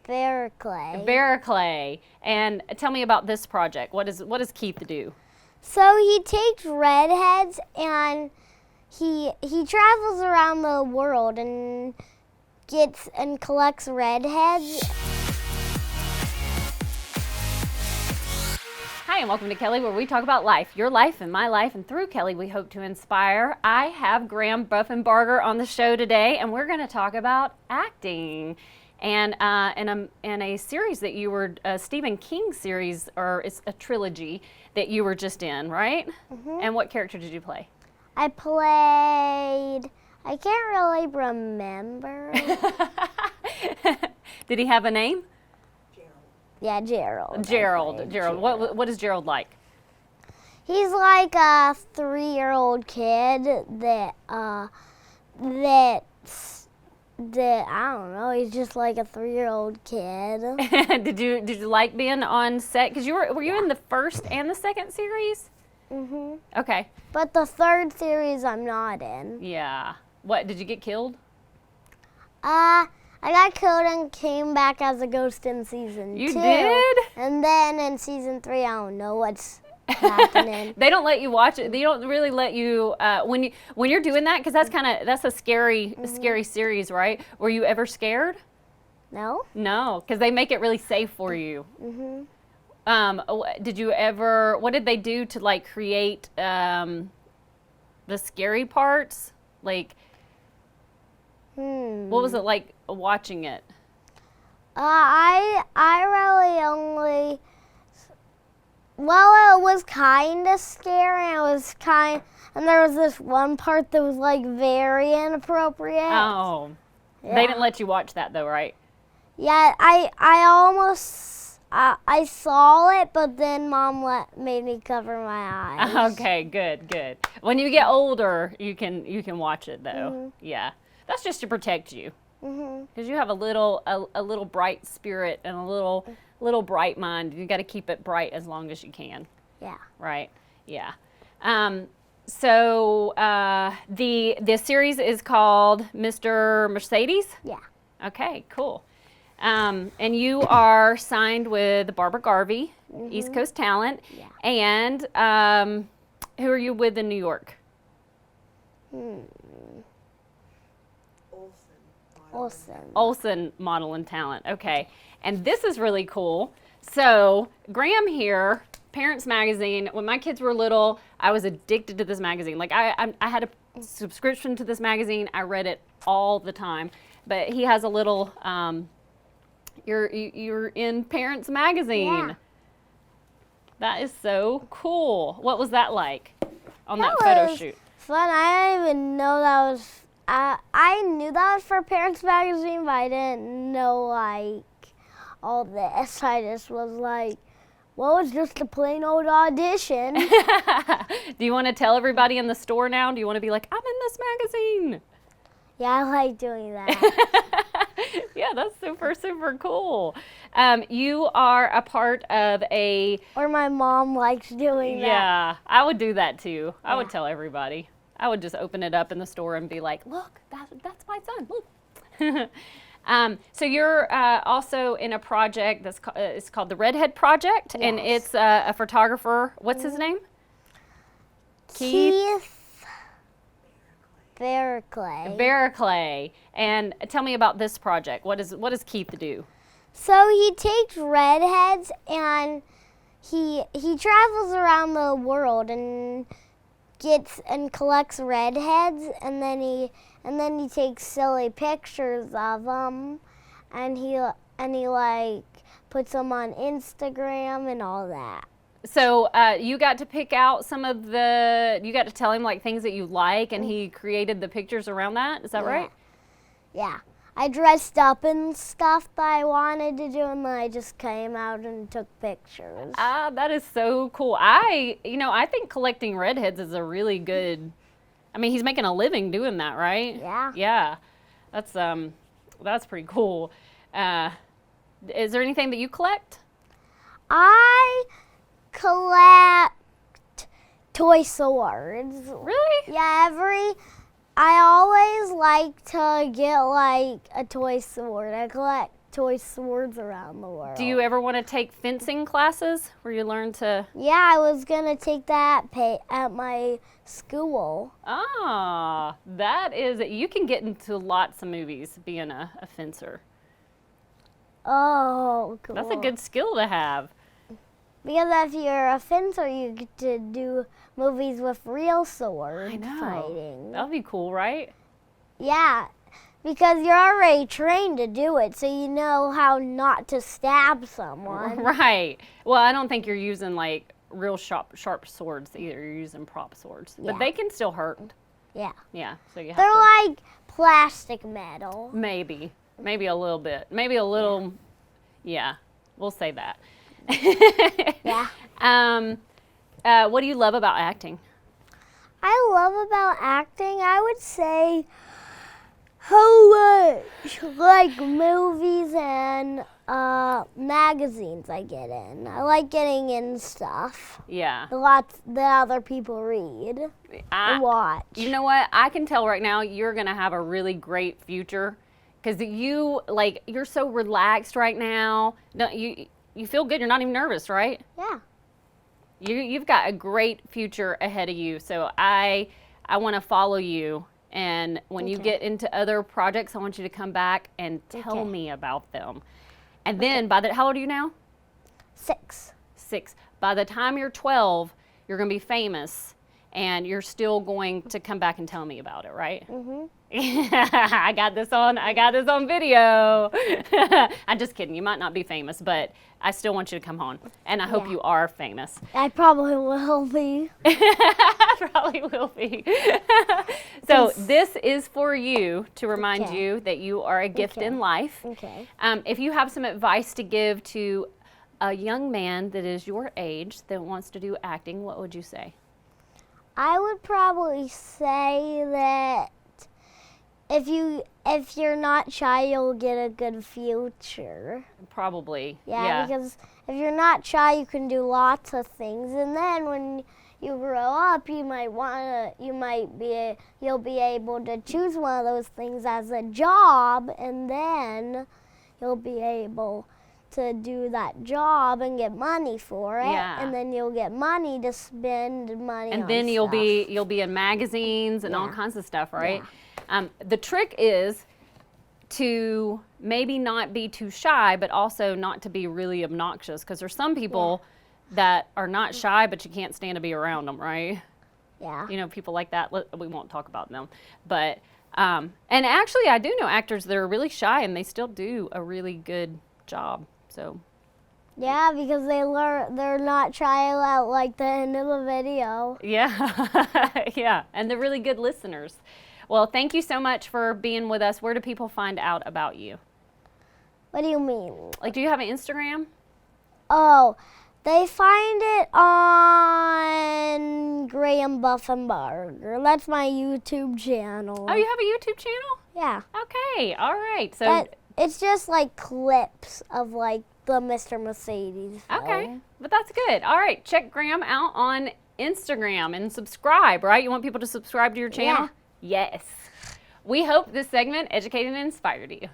Vericlay. And tell me about this project. What does Keith do? So he takes redheads and he travels around the world and collects redheads. Hi, and welcome to Kelly, where we talk about life, your life and my life, and through Kelly we hope to inspire. I have Graeme Buffenbarger on the show today, and we're going to talk about acting. And in a series that you were, a Stephen King series, or it's a trilogy that you were just in, right? Mm-hmm. And what character did you play? I can't really remember. Did he have a name? Yeah, Gerald. Gerald. What is Gerald like? He's like a 3-year-old kid that I don't know. He's just like a 3-year-old kid. Did you like being on set? Because were you in the first and the second series? Mhm. Okay. But the third series I'm not in. Yeah. What, did you get killed? I got killed and came back as a ghost in season 2. You did? And then in season 3, I don't know what's happening. They don't let you watch it. They don't really let you when you're doing that, because that's a scary series, right? Were you ever scared? No. No, because they make it really safe for you. Mhm. What did they do to like create the scary parts? Like, what was it like watching it? I really only. Well, it was kind of scary. And there was this one part that was like very inappropriate. Oh, yeah. They didn't let you watch that though, right? Yeah, I saw it, but then Mom made me cover my eyes. Okay, good. When you get older, you can watch it though. Yeah, that's just to protect you, because you have a little bright spirit and a little bright mind. You got to keep it bright as long as you can. Yeah. Right. Yeah. So the series is called Mr. Mercedes. Yeah. Okay. Cool. And you are signed with Barbara Garvey, East Coast Talent. Yeah. And who are you with in New York? Olsen Model and Talent. Okay. And this is really cool. So Graeme here, Parents Magazine. When my kids were little, I was addicted to this magazine. Like I had a subscription to this magazine. I read it all the time. But he has a little. You're in Parents Magazine. Yeah. That is so cool. What was that like on that photo shoot? Fun. I didn't even know that was. I knew that was for Parents Magazine, but I didn't know like all this. I just was like, well, it's just a plain old audition. Do you want to tell everybody in the store now? Do you want to be like, I'm in this magazine? Yeah, I like doing that. Yeah, that's super cool. You are a part of a... Or my mom likes doing that. Yeah, I would do that too. I would tell everybody. I would just open it up in the store and be like, look, that's my son, look. So you're also in a project that's it's called the Redhead Project, and it's a photographer. What's his name? Keith Vericlay. And tell me about this project. What does Keith do? So he takes redheads and he travels around the world and collects redheads, and then he takes silly pictures of them, and he like puts them on Instagram and all that. So you got to pick out you got to tell him like things that you like, and he created the pictures around that. Is that right? Yeah. I dressed up and stuff that I wanted to do, and then I just came out and took pictures. That is so cool. I think collecting redheads is a really good. I mean, he's making a living doing that, right? Yeah. Yeah. That's pretty cool. Is there anything that you collect? I collect toy swords. Really? Yeah, I always like to get like a toy sword. I collect toy swords around the world. Do you ever want to take fencing classes where you learn to? Yeah, I was gonna take that at my school. Ah, that is, you can get into lots of movies being a fencer. Oh, cool. That's a good skill to have. Because if you're a fencer, you get to do movies with real sword I know. fighting. That'll be cool, right? Yeah, because you're already trained to do it, so you know how not to stab someone. Right. Well, I don't think you're using like real sharp swords either. You're using prop swords, Yeah. but they can still hurt. Yeah. Yeah. So you have They're to like plastic metal. maybe a little bit, maybe a little. Yeah. We'll say that. Yeah. What do you love about acting? I love about acting, I would say how much like movies and magazines I get in. I like getting in stuff. Yeah. The lots that other people read and watch. You know what? I can tell right now you're going to have a really great future because you're so relaxed right now. No, you feel good. You're not even nervous, right? Yeah. You've got a great future ahead of you. So I want to follow you. And when you get into other projects, I want you to come back and tell me about them. And then how old are you now? 6. 6. By the time you're 12, you're going to be famous and you're still going to come back and tell me about it, right? Mm-hmm. I got this on video. I'm just kidding. You might not be famous, but I still want you to come on. And I hope you are famous. I probably will be. Probably will be. So this is for you to remind you that you are a gift in life. Okay. If you have some advice to give to a young man that is your age that wants to do acting, what would you say? I would probably say that if you're not shy, you'll get a good future. Probably. Yeah, because if you're not shy, you can do lots of things, and then when you grow up, you'll be able to choose one of those things as a job, and then you'll be able to do that job and get money for it, and then you'll get money to spend money on and then you'll stuff. be in magazines and all kinds of stuff, right? Yeah. The trick is to maybe not be too shy, but also not to be really obnoxious, because there's some people that are not shy, but you can't stand to be around them, right? Yeah. You know, people like that. We won't talk about them, but and actually, I do know actors that are really shy and they still do a really good job. So. Yeah, because they're not shy at like the end of the video. Yeah, yeah, and they're really good listeners. Well, thank you so much for being with us. Where do people find out about you? What do you mean? Like, do you have an Instagram? Oh, they find it on Graeme Buffenbarger. That's my YouTube channel. Oh, you have a YouTube channel? Yeah. Okay, all right. So it's just like clips of like the Mr. Mercedes film. Okay, but that's good. All right, check Graeme out on Instagram and subscribe, right? You want people to subscribe to your channel? Yeah. Yes. We hope this segment educated and inspired you.